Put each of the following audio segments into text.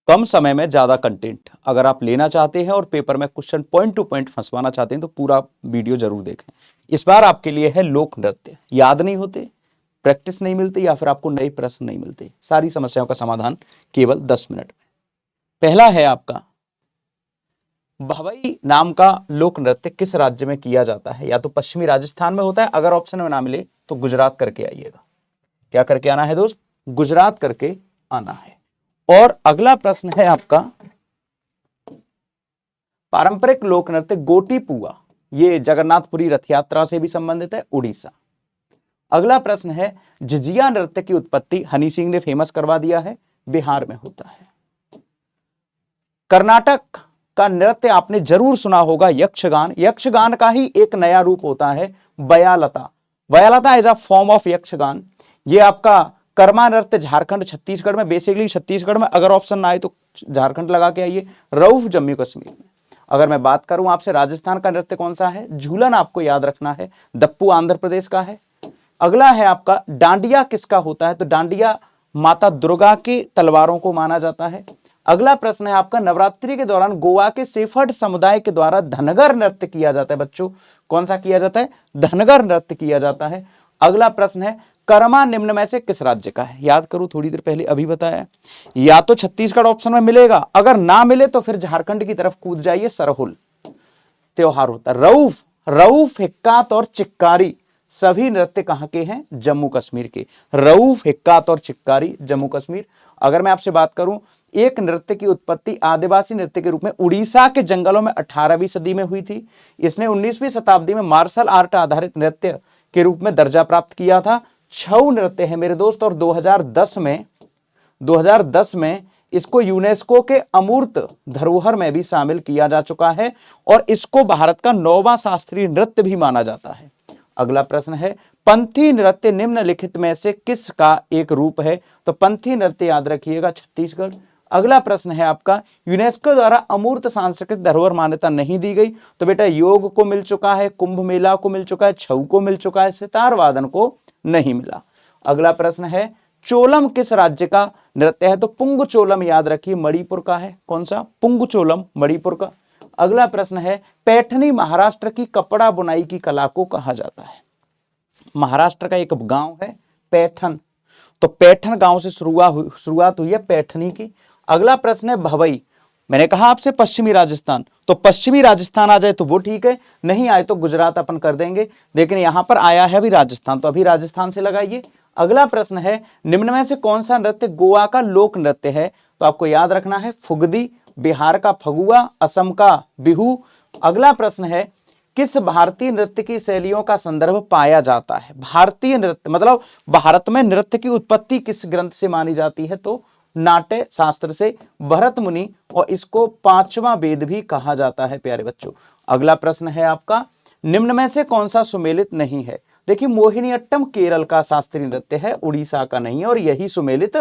कम समय में ज्यादा कंटेंट अगर आप लेना चाहते हैं और पेपर में क्वेश्चन पॉइंट टू पॉइंट फंसवाना चाहते हैं तो पूरा वीडियो जरूर देखें। इस बार आपके लिए है लोक नृत्य। याद नहीं होते, प्रैक्टिस नहीं मिलती, या फिर आपको नए प्रश्न नहीं मिलते, सारी समस्याओं का समाधान केवल 10 मिनट में। पहला है आपका, भवई नाम का लोक नृत्य किस राज्य में किया जाता है? या तो पश्चिमी राजस्थान में होता है, अगर ऑप्शन में ना मिले तो गुजरात करके आइएगा। क्या करके आना है दोस्त? गुजरात करके आना है। और अगला प्रश्न है आपका, पारंपरिक लोक नृत्य गोटी पुआ, ये जगन्नाथपुरी रथ यात्रा से भी संबंधित है, उड़ीसा। अगला प्रश्न है, झिझिया नृत्य की उत्पत्ति हनी सिंह ने फेमस करवा दिया है, बिहार में होता है। कर्नाटक का नृत्य आपने जरूर सुना होगा, यक्षगान। यक्षगान का ही एक नया रूप होता है Bayalata. Bayalata is a form of Yakshagana. ये आपका कर्मा नृत्य झारखंड छत्तीसगढ़ में, बेसिकली छत्तीसगढ़ में, अगर ऑप्शन ना आए तो झारखंड लगा के आइए। रऊफ जम्मू कश्मीर में। अगर मैं बात करूं आपसे राजस्थान का नृत्य कौन सा है, झूलन आपको याद रखना है, दप्पू आंध्र प्रदेश का है। अगला है आपका, डांडिया किसका होता है? तो डांडिया माता दुर्गा की तलवारों को माना जाता है। अगला प्रश्न है आपका, नवरात्रि के दौरान गोवा के सेफर्ड समुदाय के द्वारा धनगर नृत्य किया जाता है बच्चों। कौन सा किया जाता है? धनगर नृत्य किया जाता है। अगला प्रश्न है, कर्मा निम्न में से किस राज्य का है? याद करो, थोड़ी देर पहले अभी बताया। या तो छत्तीसगढ़ ऑप्शन में मिलेगा, अगर ना मिले तो फिर झारखंड की तरफ कूद जाइए। सरहुल त्योहार होता है। रऊफ, रऊफ, हिक्कात और चिक्कारी सभी नृत्य कहां के हैं? जम्मू कश्मीर के। रऊफ, हिक्कात और चिक्कारी जम्मू कश्मीर। अगर मैं आपसे बात करूं, एक नृत्य की उत्पत्ति आदिवासी नृत्य के रूप में उड़ीसा के जंगलों में 18वीं सदी में हुई थी। इसने 19वीं शताब्दी में मार्शल आर्ट आधारित नृत्य के रूप में दर्जा प्राप्त किया था। छऊ नृत्य है मेरे दोस्त, और 2010 में इसको यूनेस्को के अमूर्त धरोहर में भी शामिल किया जा चुका है, और इसको भारत का 9वां शास्त्रीय नृत्य भी माना जाता है। अगला प्रश्न है, पंथी नृत्य निम्नलिखित में से किसका एक रूप है? तो पंथी नृत्य याद रखिएगा, छत्तीसगढ़। अगला प्रश्न है आपका, यूनेस्को द्वारा अमूर्त सांस्कृतिक धरोहर मान्यता नहीं दी गई। तो बेटा योग को मिल चुका है, कुंभ मेला को मिल चुका है, छऊ को मिल चुका है, सितार वादन को नहीं मिला। अगला प्रश्न है, चोलम किस राज्य का नृत्य है? तो पुंग चोलम याद रखिए, मणिपुर का है। कौन सा? पुंग चोलम, मणिपुर का। अगला प्रश्न है, पैठनी महाराष्ट्र की कपड़ा बुनाई की कला को कहा जाता है? महाराष्ट्र का एक गांव है पैठन, तो पैठन गांव से शुरुआत हुई है पैठनी की। अगला प्रश्न है, भवई। मैंने कहा आपसे पश्चिमी राजस्थान, तो पश्चिमी राजस्थान आ जाए तो वो ठीक है, नहीं आए तो गुजरात अपन कर देंगे, लेकिन यहां पर आया है अभी राजस्थान, तो अभी राजस्थान से लगाइए। अगला प्रश्न है, निम्न में से कौन सा नृत्य गोवा का लोक नृत्य है? तो आपको याद रखना है फुगदी, बिहार का फगुआ, असम का बिहू। अगला प्रश्न है, किस भारतीय नृत्य की शैलियों का संदर्भ पाया जाता है? भारतीय नृत्य मतलब भारत में नृत्य की उत्पत्ति किस ग्रंथ से मानी जाती है? तो नाट्य शास्त्र से, भरत मुनि, और इसको 5वां वेद भी कहा जाता है प्यारे बच्चों। अगला प्रश्न है आपका, निम्न में से कौन सा सुमेलित नहीं है? देखिए, मोहिनीअट्टम केरल का शास्त्रीय नृत्य है, उड़ीसा का नहीं है, और यही सुमेलित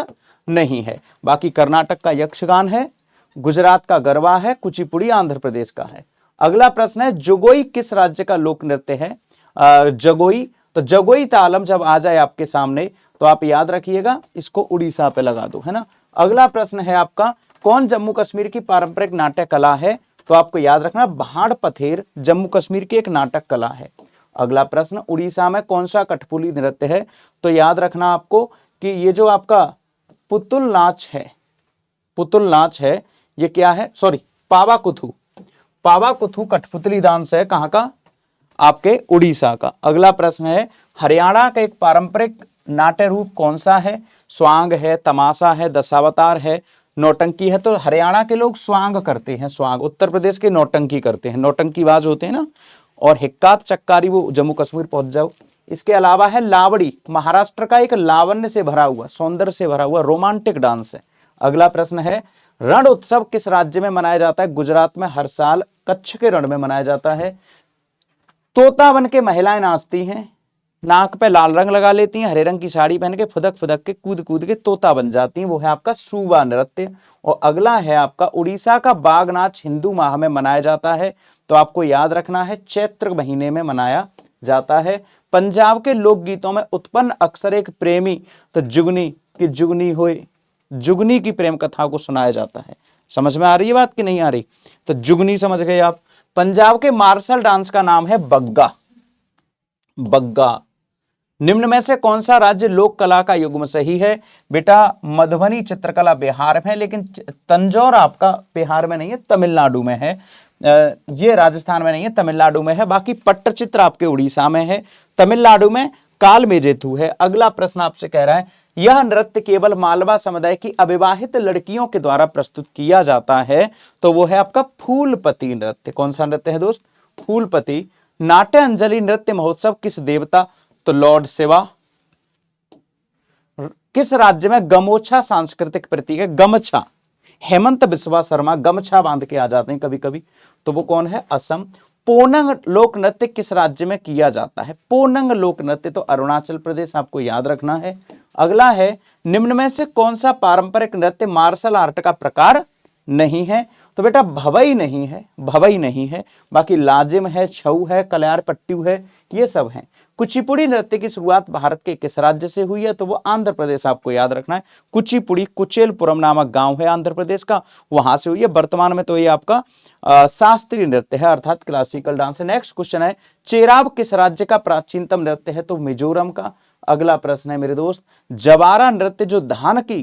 नहीं है। बाकी कर्नाटक का यक्षगान है, गुजरात का गरबा है, कुचिपुड़ी आंध्र प्रदेश का है। अगला प्रश्न है, जगोई किस राज्य का लोक नृत्य है? जगोई, तो जगोई तालम जब आ जाए आपके सामने तो आप याद रखिएगा, इसको उड़ीसा पे लगा दो, है ना। अगला प्रश्न है आपका, कौन जम्मू कश्मीर की पारंपरिक नाट्य कला है? तो आपको याद रखना, भाड़ पथेर जम्मू कश्मीर की एक नाटक कला है। अगला प्रश्न, उड़ीसा में कौन सा कठपुतली नृत्य है? तो याद रखना आपको कि ये जो आपका पुतुल नाच है, पुतुल नाच है, ये क्या है? सॉरी, पावाकुथु, पावाकुथु कठपुतली डांस है, कहां का? आपके उड़ीसा का। अगला प्रश्न है, हरियाणा का एक पारंपरिक नाट्य रूप कौन सा है? स्वांग है, तमाशा है, दशावतार है, नौटंकी है। तो हरियाणा के लोग स्वांग करते हैं, स्वांग। उत्तर प्रदेश के नौटंकी करते हैं, नौटंकीबाज होते हैं ना। और हिक्कात चक्कारी वो जम्मू कश्मीर पहुंच जाओ। इसके अलावा है लावड़ी, महाराष्ट्र का एक लावण्य से भरा हुआ, सौंदर्य से भरा हुआ रोमांटिक डांस है। अगला प्रश्न है, रण उत्सव किस राज्य में मनाया जाता है? गुजरात में हर साल कच्छ के रण में मनाया जाता है। तोता बन के महिलाएं नाचती हैं, नाक पे लाल रंग लगा लेती हैं, हरे रंग की साड़ी पहन के फुदक फुदक के कूद कूद के तोता बन जाती हैं, वो है आपका सूबा नृत्य। और अगला है आपका, उड़ीसा का बाघ नाच हिंदू माह में मनाया जाता है, तो आपको याद रखना है चैत्र महीने में मनाया जाता है। पंजाब के लोकगीतों में उत्पन्न अक्सर एक प्रेमी, तो जुगनी कि जुगनी होए जुगनी की प्रेम कथा को सुनाया जाता है। समझ में आ रही है बात कि नहीं आ रही? तो जुगनी समझ गए आप। पंजाब के मार्शल डांस का नाम है बग्गा। बग्गा। निम्न में से कौन सा राज्य लोक कला का युग्म सही है? बेटा मधुबनी चित्रकला बिहार में है, लेकिन तंजौर आपका बिहार में नहीं है, तमिलनाडु में है। ये राजस्थान में नहीं है, तमिलनाडु में है। बाकी पट्टचित्र आपके उड़ीसा में है, तमिलनाडु में कालमेजेतु है। अगला प्रश्न आपसे कह रहा है, यह नृत्य केवल मालवा समुदाय की अविवाहित लड़कियों के द्वारा प्रस्तुत किया जाता है, तो वो है आपका फूलपति नृत्य। कौन सा नृत्य है दोस्त? फूलपति। नाट्य अंजलि नृत्य महोत्सव किस देवता? तो लॉर्ड शिवा। किस राज्य में गमोछा सांस्कृतिक प्रतीक है? गमछा। हेमंत बिस्वा शर्मा गमछा बांध के आ जाते हैं कभी कभी, तो वो कौन है? असम। पोनंग लोक नृत्य किस राज्य में किया जाता है? पोनंग लोक नृत्य तो अरुणाचल प्रदेश, आपको याद रखना है। अगला है, निम्न में से कौन सा पारंपरिक नृत्य मार्शल आर्ट का प्रकार नहीं है? तो बेटा भवई नहीं है, भवई नहीं है। बाकी लाजिम है, छऊ है, कल्याण पट्टू है, ये सब हैं। कुचिपुड़ी नृत्य की शुरुआत भारत के किस राज्य से हुई है? तो वो आंध्र प्रदेश, आपको याद रखना है। कुचिपुड़ी कुचेलपुरम नामक गांव है आंध्र प्रदेश का, वहां से हुई है। वर्तमान में तो ये आपका शास्त्रीय नृत्य है, अर्थात क्लासिकल डांस है। नेक्स्ट क्वेश्चन है, चेराब किस राज्य का प्राचीनतम नृत्य है? तो मिजोरम का। अगला प्रश्न है मेरे दोस्त, जवारा नृत्य जो धान की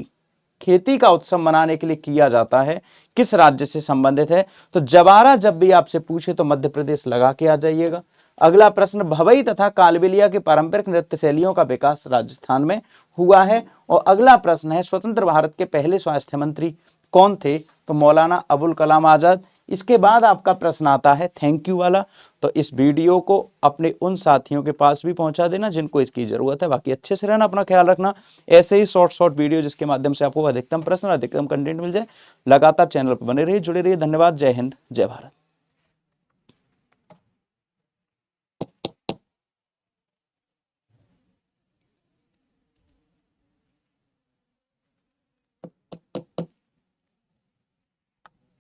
खेती का उत्सव मनाने के लिए किया जाता है, किस राज्य से संबंधित है? तो जवारा जब भी आपसे पूछे तो मध्य प्रदेश लगा के आ जाइएगा। अगला प्रश्न, भवई तथा कालबेलिया की पारंपरिक नृत्य शैलियों का विकास राजस्थान में हुआ है। और अगला प्रश्न है, स्वतंत्र भारत के पहले स्वास्थ्य मंत्री कौन थे? तो मौलाना अबुल कलाम आजाद। इसके बाद आपका प्रश्न आता है थैंक यू वाला, तो इस वीडियो को अपने उन साथियों के पास भी पहुंचा देना जिनको इसकी जरूरत है। बाकी अच्छे से रहना, अपना ख्याल रखना। ऐसे ही शॉर्ट वीडियो जिसके माध्यम से आपको अधिकतम प्रश्न, अधिकतम कंटेंट मिल जाए, लगातार चैनल पर बने रहिए, जुड़े रहिए। धन्यवाद। जय हिंद, जय भारत।